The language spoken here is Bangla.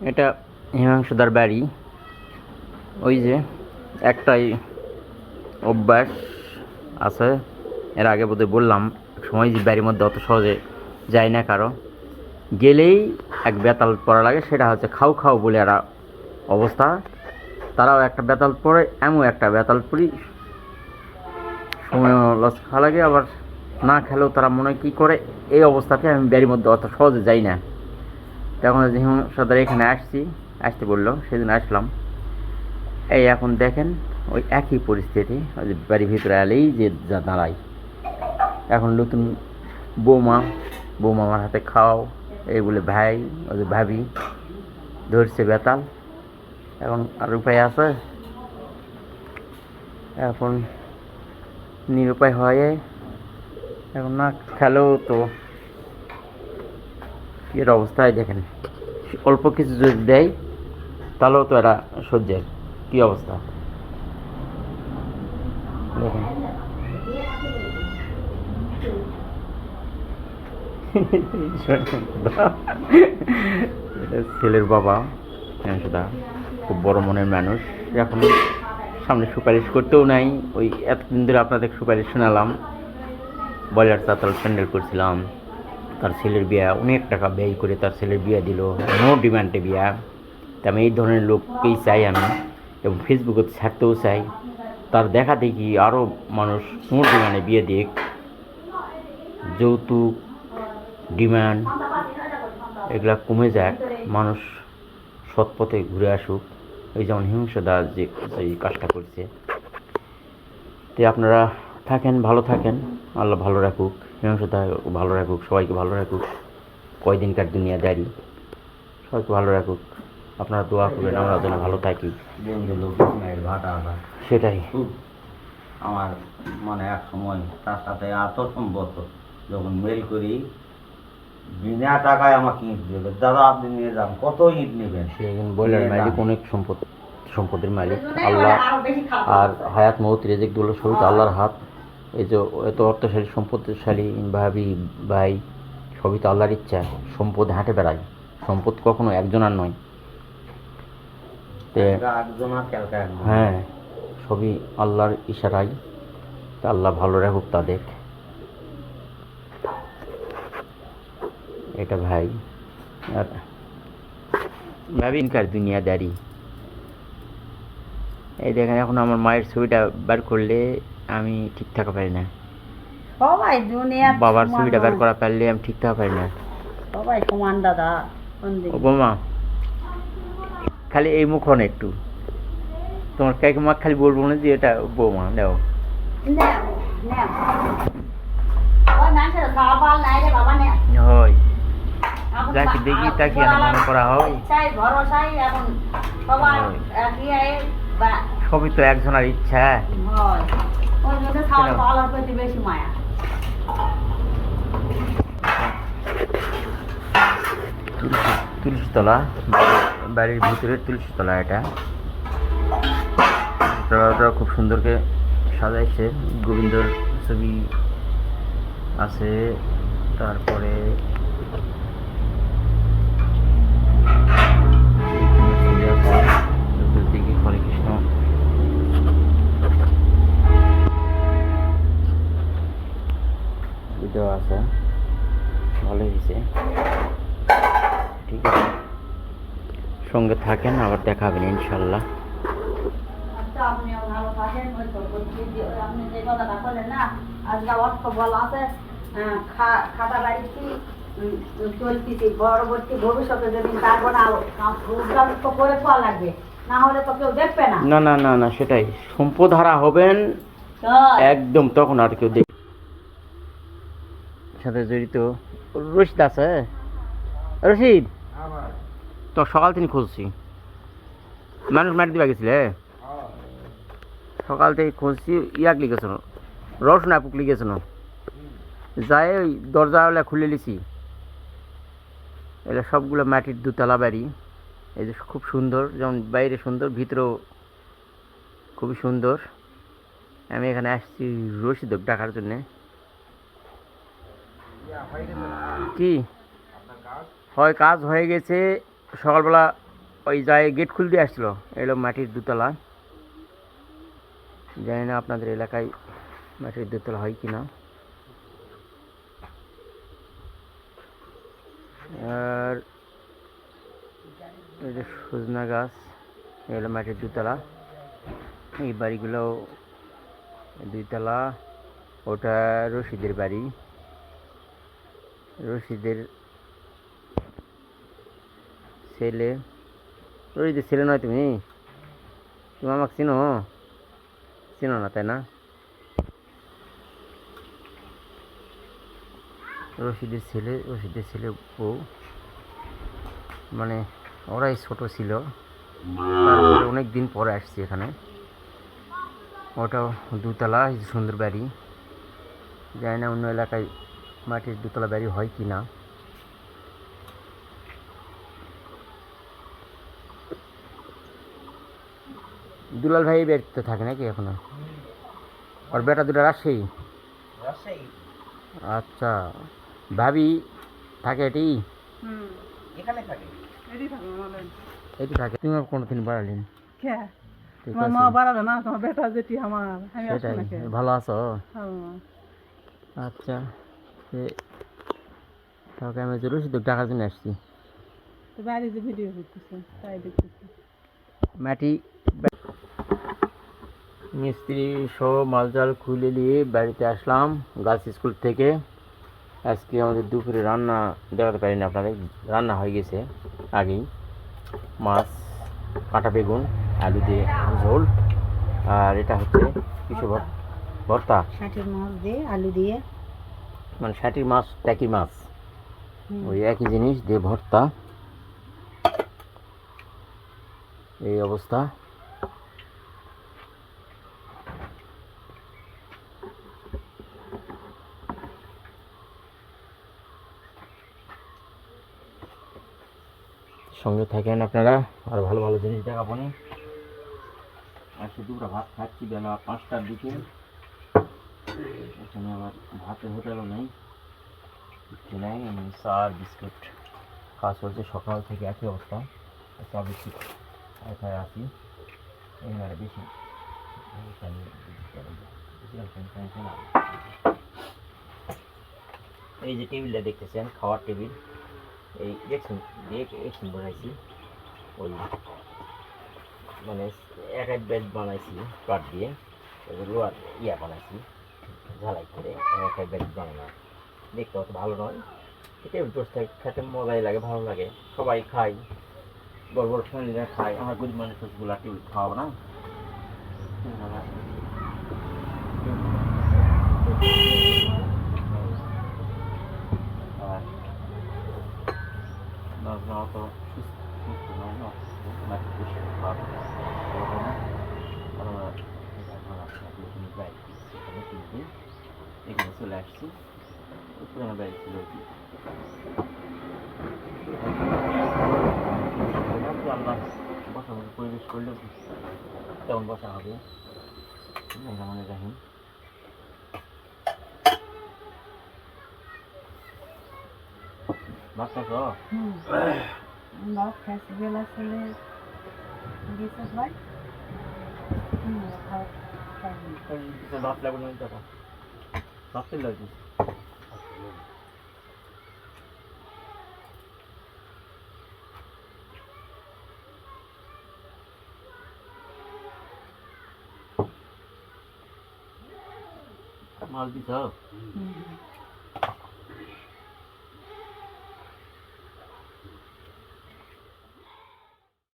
এটা হিমাংশুদার বাড়ি। ওই যে একটাই অভ্যাস আছে, এর আগে বোধহয় বললাম, সময় যে বাড়ির মধ্যে অত সহজে যায় না কারো, গেলেই এক বেতাল পড়া লাগে, সেটা হচ্ছে খাও খাও বলে একটা অবস্থা। তারাও একটা বেতাল পড়ে, এমন একটা বেতাল পড়ি, সময় লস খাওয়া লাগে, আবার না খেলেও তারা মনে হয় কী করে। এই অবস্থাতে আমি বাড়ির মধ্যে অত সহজে যাই না। তখন হিমাংশুদার এখানে আসতে বললো, সেদিন আসলাম। এই এখন দেখেন ওই একই পরিস্থিতি, ওই যে বাড়ির ভিতরে এলেই যে যা দাঁড়াই। এখন নতুন বৌমা আমার হাতে খাও এই বলে ভাই, ওই যে ভাবি ধরছে বেতাল। এখন আর উপায় আছে? এখন নিরুপায় হয়ে এখন না খেলেও তো এর অবস্থায় দেখেন, অল্প কিছু যদি দেয় তাহলেও তো এরা সহ্যের কী অবস্থা দেখেন। ছেলের বাবা সেটা খুব বড় মনের মানুষ। এখন সামনে সুপারিশ করতেও নাই। ওই এতদিন ধরে আপনাদের সুপারিশ শোনালাম, বয়লার চাতাল প্যান্ডেল করছিলাম, তার ছেলের বিয়া অনেক টাকা ব্যয় করে তার ছেলের বিয়া দিল, নো ডিমান্ডে বিয়া। তা আমি এই ধরনের লোককেই চাই আমি, এবং ফেসবুকে ছাড়তেও চাই। তার দেখা দেখি আরও মানুষ নো ডিমান্ডে বিয়ে দিক, যৌতুক ডিমান্ড এগুলা কমে যাক, মানুষ সৎ পথে ঘুরে আসুক। এই যেমন হিংসা যে এই কাজটা করছে। তো আপনারা থাকেন, ভালো থাকেন, আল্লাহ ভালো রাখুক, হিংসা ভালো রাখুক, সবাইকে ভালো রাখুক। কয়দিনকার দুনিয়াদারি, সবাইকে ভালো রাখুক। আপনারা দোয়া করবেন আমরা যেন ভালো থাকি। সেটাই আমার মানে এক সময় তার সাথে এত সম্পর্ক, যখন মেল করি বিনা টাকায় আমাকে ইট দেবে, দাদা আপনি নিয়ে যান, কত ইট নেবেন। সে একজন বয়লার মালিক, অনেক সম্পদের মালিক আল্লাহ। আর হায়াত মৌত রেজেক দুলো সবই তো আল্লাহর হাত। এই যে এত অর্থশালী সম্পদশালী ভাবি ভাই, সবই তো আল্লাহর ইচ্ছা। সম্পদ হাঁটে বেড়ায়, সম্পদ কখনো একজনের নয়। হ্যাঁ, সবই আল্লাহর ইশারায়। তা আল্লাহ ভালো রাখুক তাদের। এটা ভাই আর ভাবিনকার দুনিয়াদারি। এই দেখেন এখন আমার মায়ের ছবিটা বার করলে আমি ঠিক থাকা পারি না, সবাই দুনিয়া বাবার ছবিটা বার করা পারলে আমি ঠিক থাকা পারি না। সবাই সমান দাদা। ও বৌমা, খালি এই মুখ না একটু, তোমার কাকিমা খালি বলবো না যে এটা বৌমা দাও। হয় যাকে দেখি তাকে মনে করা হয়, সবই তো একজনের ইচ্ছা। তুলসীতলা, বাড়ির ভিতরে তুলসীতলা। এটা খুব সুন্দরকে সাজাইছে, গোবিন্দর ছবি আছে, তারপরে চতুর্দিকে হরে কৃষ্ণ ভিডিও আছে, ভালো হয়েছে। ঠিক আছে, সঙ্গে থাকেন, আবার দেখা হবেন ইনশাল্লাহ। আপনিও ভালো থাকেন। আপনি যে কথাটা বললেন না, আজকে অর্থ বলা আছে, খাতা বাড়িছি চলতেছি, পরবর্তী ভবিষ্যতে যদি পারবো না তো করে পাওয়া লাগবে, না হলে তো কেউ দেখবে না। না না না না, সেটাই, সম্পদ হারা হবেন একদম, তখন আর কেউ দেখ সাথে জড়িত। রশিদ আছে, রশিদ তো সকাল থেকে খুঁজছি, মানুষ মারি দিবা গেছিলে, সকাল থেকে খুঁজছি। ইয়াক লিখেছিল, রসুন আপুক লিখেছিল, যাই ওই দরজাওয়ালা খুলে লিছি। এটা সবগুলো মাটির দুতলা বাড়ি। এই যে খুব সুন্দর, যেমন বাইরে সুন্দর, ভিতরেও খুবই সুন্দর। আমি এখানে আসছি রশিদ ডাকার জন্যে। কি হয়, কাজ হয়ে গেছে। সকালবেলা ওই যায় গেট খুলতে আসছিলো, এলো মাটির দুতলা। জানি না আপনাদের এলাকায় মাটির দুতলা হয় কি না। আর এই যে সজনা গাছ, এগুলো মাটির দুতলা। এই বাড়িগুলো দুইতলা। ওটা রশিদের বাড়ি, রশিদের ছেলে। রশিদের ছেলে নয় তুমি? তুমি আমাকে চিনো? চিনো না তাই না? রশিদের ছেলে বউ, মানে ওরাই ছোট ছিল, তারপরে অনেক দিন পরে আসছি এখানে। ওটাও দুতলা, সুন্দর বাড়ি। জানি না অন্য এলাকায় মাটির দুতলা বাড়ি হয় কি না। দুলাল ভাই বাড়িতে থাকে নাকি এখনো? ওর বেটা দুটো রাজশাহী? আচ্ছা, ভাবি থাকে এটি? এখানে থাকে। এটি থাকে। তুমি কোনোদিন বাড়ালেন? ঠিক তোমার আছে, মা বাড়াবে না, তোমার বেটা যেটি আমার, আমি আসবো সেটাই। নাকি? ভালো আছো? হ্যাঁ। আচ্ছা, তাকে আমি জরুরি শুধু টাকার জন্য আসছি। তো বাইরে যে ভিডিও করতেছে তাই দেখতেছি। মাটি মিস্ত্রি সহ মালজাল খুলে নিয়ে বাড়িতে আসলাম গার্লস স্কুল থেকে। আজকে আমাদের দুপুরে রান্না দেখাতে পারিনি আপনাদের, রান্না হয়ে গেছে আগেই। মাছ, কাঁটা বেগুন, আলু দিয়ে ঝোল। আর এটা হচ্ছে কিছু ভর্তা, ষাটের মাছ দিয়ে আলু দিয়ে। মানে ষাটির মাছ ট্যাকি মাছ, ওই একই জিনিস দিয়ে ভর্তা। এই অবস্থা। সঙ্গে থাকেন আপনারা, আর ভালো ভালো জিনিস দেখাবো নি। আজকে দুপুরে ভাত খাচ্ছি বেলা 5টার দিকে। এখানে আমার ভাতের হোটেলও নেই, কিছু নেই, চা আর বিস্কুট খাওয়া চলছে সকাল থেকে। একই অবস্থা, চা বিস্কুট খাই আসি। এখানে বেশি এই যে টেবিলটা দেখতেছেন, খাওয়ার টেবিল, এই দেখছেন বানাইছি। ওই মানে এক বেড বানাইছি কাঠ দিয়ে, লোহার বানাইছি ঝালাই করে। এক বেড বানানো দেখতে অত ভালো নয়, টেবিল টোস্ট খেতে মজাই লাগে, ভালো লাগে, সবাই খাই, বড় বড় ফ্যামিলিরা খায়। আমার গরিব মানুষগুলো টেবিল খাওয়াবো না। আর নাজমা অত সুস্থ নয় না, নাকি বেশি ভালো না। আমরা সেখানে 3 দিন এখানে চলে আসছি। পুরানো বাড়ি ছিল আর কি। আল্লাহ বসার মতো পরিবেশ করলে তেমন বসা হবে। মানে রাহিম ভাত খাইছ? ভাত খাইছি বেলা ছেলে গেছে ভাই। ভাত খাইনি। ভাত লাগবে না টাকা, ভাত তেল লাগবে। মাছ দিছ?